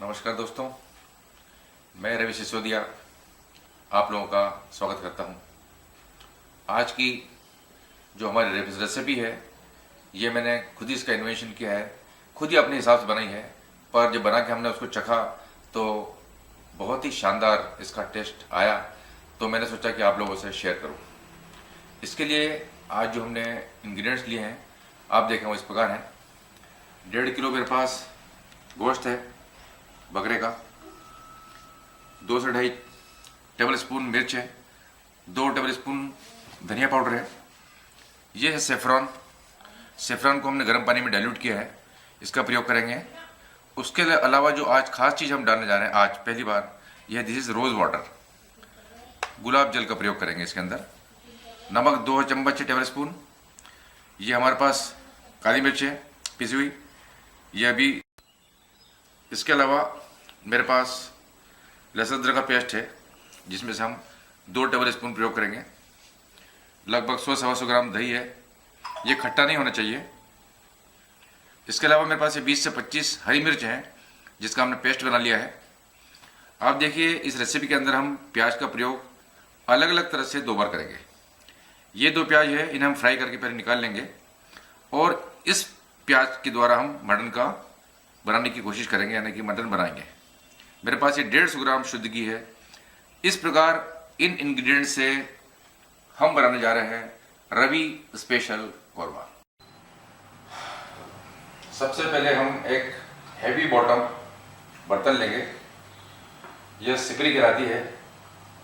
नमस्कार दोस्तों, मैं रवि सिसोदिया आप लोगों का स्वागत करता हूं। आज की जो हमारी रेसिपी है, ये मैंने खुद ही इसका इन्वेंशन किया है, खुद ही अपने हिसाब से बनाई है। पर जब बना के हमने उसको चखा तो बहुत ही शानदार इसका टेस्ट आया, तो मैंने सोचा कि आप लोगों से शेयर करूं। इसके लिए आज जो हमने इंग्रेडिएंट्स लिए हैं, आप देखें वो इस प्रकार हैं। 1.5 किलो मेरे पास गोश्त है बकरे का, 2 से 2.5 टेबल स्पून मिर्च है, 2 टेबल स्पून धनिया पाउडर है, ये है सेफ्रॉन। सेफ्रॉन को हमने गर्म पानी में डाइल्यूट किया है, इसका प्रयोग करेंगे। उसके अलावा जो आज खास चीज़ हम डालने जा रहे हैं आज पहली बार, यह दिस इज रोज़ वाटर, गुलाब जल का प्रयोग करेंगे इसके अंदर। नमक 2 चम्मच टेबल स्पून। ये हमारे पास काली मिर्च है पिसी हुई, ये अभी। इसके अलावा मेरे पास लहसुन अदरक का पेस्ट है, जिसमें से हम 2 टेबल स्पून प्रयोग करेंगे। लगभग 100-125 ग्राम दही है, ये खट्टा नहीं होना चाहिए। इसके अलावा मेरे पास ये 20 से 25 हरी मिर्च हैं, जिसका हमने पेस्ट बना लिया है। आप देखिए, इस रेसिपी के अंदर हम प्याज का प्रयोग अलग अलग तरह से 2 बार करेंगे। ये 2 प्याज है, इन्हें हम फ्राई करके पहले निकाल लेंगे, और इस प्याज के द्वारा हम मटन का बनाने की कोशिश करेंगे, यानी कि मटन बनाएंगे। मेरे पास ये 150 ग्राम शुद्ध घी है। इस प्रकार इन इंग्रेडिएंट से हम बनाने जा रहे हैं रवि स्पेशल कौरमा। सबसे पहले हम एक हैवी बॉटम बर्तन लेंगे। यह सिपरी कहलाती है,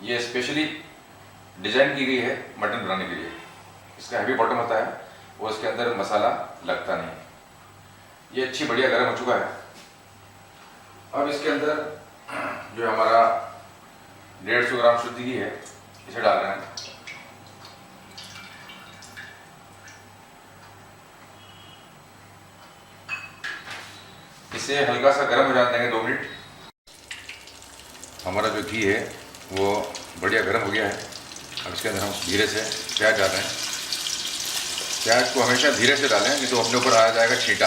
यह स्पेशली डिजाइन की गई है मटन बनाने के लिए। इसका हैवी बॉटम होता है और इसके अंदर मसाला लगता नहीं। ये अच्छी बढ़िया गर्म हो चुका है। अब इसके अंदर जो हमारा 150 ग्राम शुद्ध घी है, इसे डाल रहे हैं। इसे हल्का सा गर्म हो जाने देंगे 2 मिनट। हमारा जो घी है वो बढ़िया गर्म हो गया है। अब इसके अंदर हम धीरे से प्याज डाल रहे हैं। प्याज को हमेशा धीरे से डालें, नहीं तो अपने ऊपर आ जाएगा छींटा।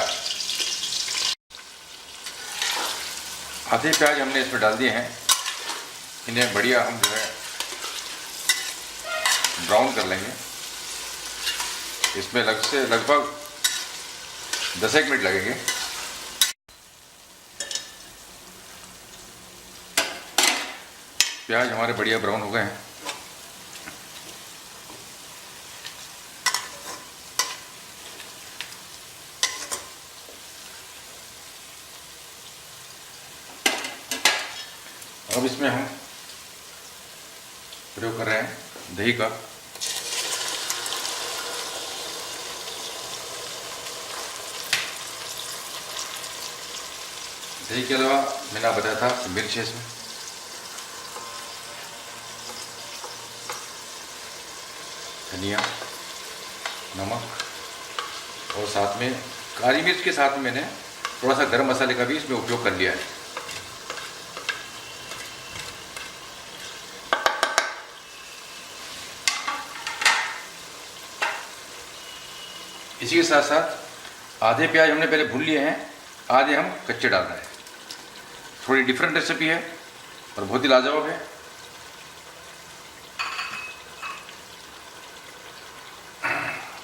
आधे प्याज हमने इसमें डाल दिए हैं। इन्हें बढ़िया हम जो है ब्राउन कर लेंगे। इसमें लगभग 10 मिनट लगेंगे। प्याज हमारे बढ़िया ब्राउन हो गए हैं। अब इसमें हम प्रयोग कर रहे हैं दही का। दही के अलावा मैंने आपको बताया था मिर्च है इसमें, धनिया, नमक, और साथ में काली मिर्च के साथ में मैंने थोड़ा सा गरम मसाले का भी इसमें उपयोग कर लिया है। इसी के साथ साथ आधे प्याज हमने पहले भून लिए हैं, आधे हम कच्चे डाल रहे हैं। थोड़ी डिफरेंट रेसिपी है और बहुत ही लाजवाब है।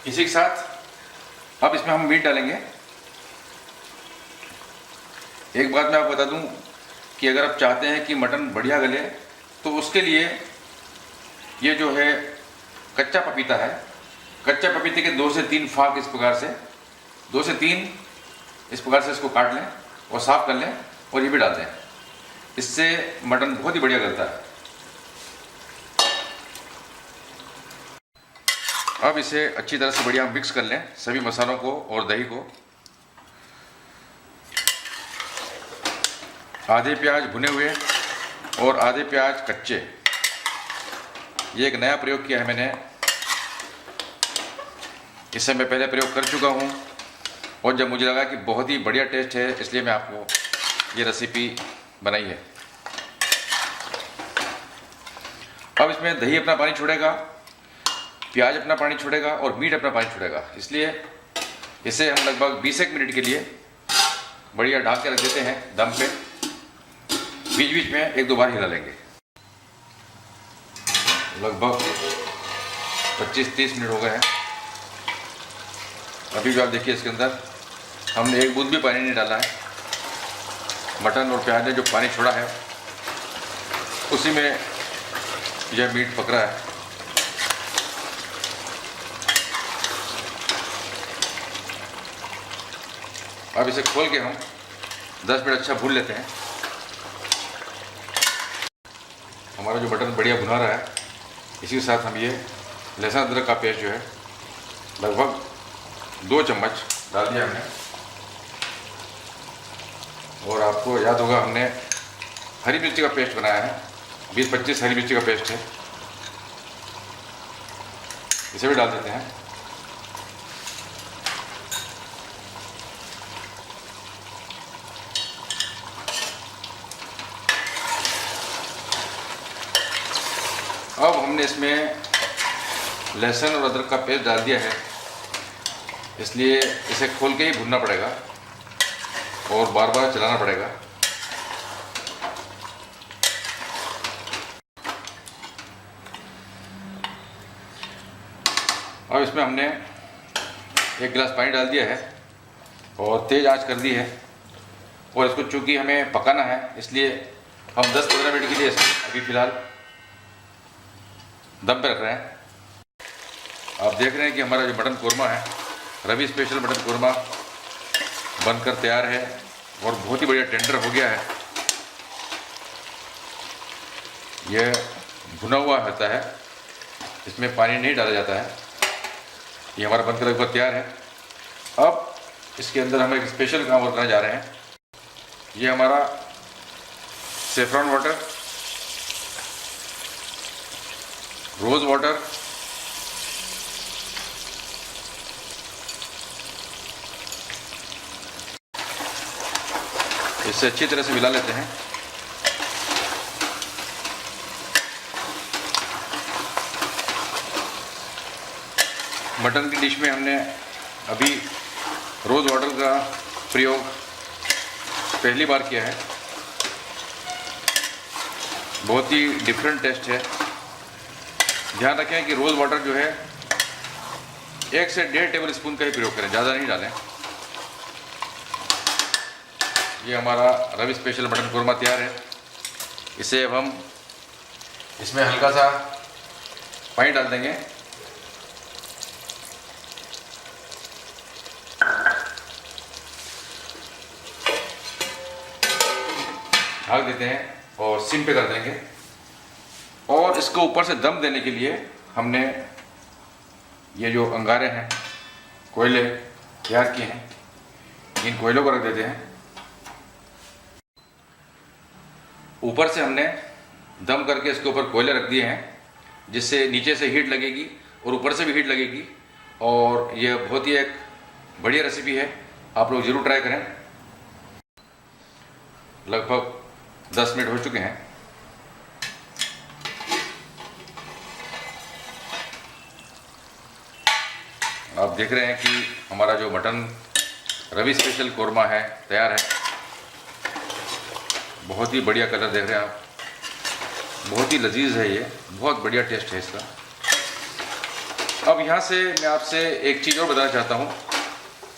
इसी के साथ अब इसमें हम मीट डालेंगे। एक बात मैं आपको बता दूं कि अगर आप चाहते हैं कि मटन बढ़िया गले, तो उसके लिए ये जो है कच्चा पपीता है, कच्चे पपीते के 2 से 3 फाक इस प्रकार से 2 से 3 इस प्रकार से इसको काट लें और साफ कर लें, और ये भी डाल दें। इससे मटन बहुत ही बढ़िया गलता है। अब इसे अच्छी तरह से बढ़िया मिक्स कर लें, सभी मसालों को और दही को। आधे प्याज भुने हुए और आधे प्याज कच्चे, ये एक नया प्रयोग किया है मैंने। इससे मैं पहले प्रयोग कर चुका हूँ, और जब मुझे लगा कि बहुत ही बढ़िया टेस्ट है, इसलिए मैं आपको ये रेसिपी बनाई है। अब इसमें दही अपना पानी छोड़ेगा, प्याज अपना पानी छोड़ेगा और मीट अपना पानी छोड़ेगा, इसलिए इसे हम लगभग 20 एक मिनट के लिए बढ़िया ढक के रख देते हैं दम पे। बीच बीच में एक दो बार हिला लेंगे। लगभग 25-30 मिनट हो गए हैं। अभी भी आप देखिए इसके अंदर हमने एक बूंद भी पानी नहीं डाला है। मटन और प्याज ने जो पानी छोड़ा है उसी में यह मीट पक रहा है। अब इसे खोल के हम 10 मिनट अच्छा भून लेते हैं। हमारा जो मटन बढ़िया भुना रहा है, इसी के साथ हम ये लहसुन अदरक का पेस्ट जो है लगभग 2 चम्मच डाल दिया हमने। और आपको याद होगा हमने हरी मिर्ची का पेस्ट बनाया है, 20-25 हरी मिर्ची का पेस्ट है, इसे भी डाल देते हैं। अब हमने इसमें लहसुन और अदरक का पेस्ट डाल दिया है, इसलिए इसे खोल के ही भूनना पड़ेगा और बार बार चलाना पड़ेगा। अब इसमें हमने 1 गिलास पानी डाल दिया है और तेज़ आंच कर दी है। और इसको चूँकि हमें पकाना है, इसलिए हम 10-15 मिनट के लिए इसको अभी फ़िलहाल दम पे रख रहे हैं। आप देख रहे हैं कि हमारा जो मटन कोरमा है, रवि स्पेशल मटन कोरमा बनकर तैयार है और बहुत ही बढ़िया टेंडर हो गया है। यह भुना हुआ होता है, इसमें पानी नहीं डाला जाता है। ये हमारा बनकर लगभग तैयार है। अब इसके अंदर हम एक स्पेशल काम और करने जा रहे हैं। ये हमारा सेफ्रॉन वाटर, रोज़ वाटर, इसे अच्छी तरह से मिला लेते हैं। मटन की डिश में हमने अभी रोज़ वाटर का प्रयोग पहली बार किया है। बहुत ही डिफरेंट टेस्ट है। ध्यान रखें कि रोज़ वाटर जो है 1 से 1.5 टेबल स्पून का ही प्रयोग करें, ज़्यादा नहीं डालें। ये हमारा रवि स्पेशल मटन कोरमा तैयार है। इसे अब हम इसमें हल्का सा पानी डाल देंगे। ढक देते हैं और सिम पे कर देंगे। और इसको ऊपर से दम देने के लिए हमने ये जो अंगारे हैं, कोयले तैयार किए हैं, इन कोयलों को रख देते हैं। ऊपर से हमने दम करके इसके ऊपर कोयले रख दिए हैं, जिससे नीचे से हीट लगेगी और ऊपर से भी हीट लगेगी। और यह बहुत ही एक बढ़िया रेसिपी है, आप लोग ज़रूर ट्राई करें। लगभग 10 मिनट हो चुके हैं। आप देख रहे हैं कि हमारा जो मटन रवि स्पेशल कोरमा है तैयार है। बहुत ही बढ़िया कलर देख रहे हैं आप, बहुत ही लजीज है, ये बहुत बढ़िया टेस्ट है इसका। अब यहाँ से मैं आपसे एक चीज़ और बताना चाहता हूँ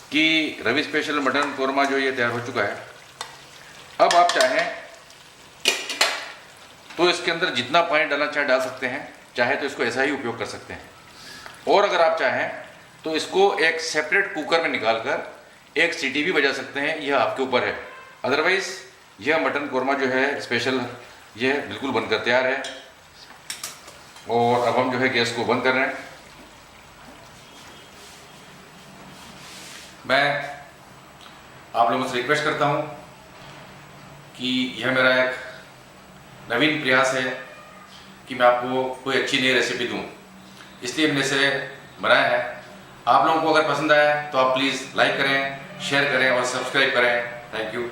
कि रवि स्पेशल मटन कोरमा जो ये तैयार हो चुका है। अब आप चाहें तो इसके अंदर जितना पानी डालना चाहे डाल सकते हैं, चाहे तो इसको ऐसा ही उपयोग कर सकते हैं। और अगर आप चाहें तो इसको एक सेपरेट कुकर में निकालकर एक सीटी भी बजा सकते हैं, यह आपके ऊपर है। अदरवाइज़ यह मटन कोरमा जो है स्पेशल, यह बिल्कुल बनकर तैयार है। और अब हम जो है गैस को बंद कर रहे हैं। मैं आप लोगों से रिक्वेस्ट करता हूं कि यह मेरा एक नवीन प्रयास है कि मैं आपको कोई अच्छी नई रेसिपी दूं, इसलिए मैंने इसे बनाया है। आप लोगों को अगर पसंद आया तो आप प्लीज़ लाइक करें, शेयर करें और सब्सक्राइब करें। Thank you.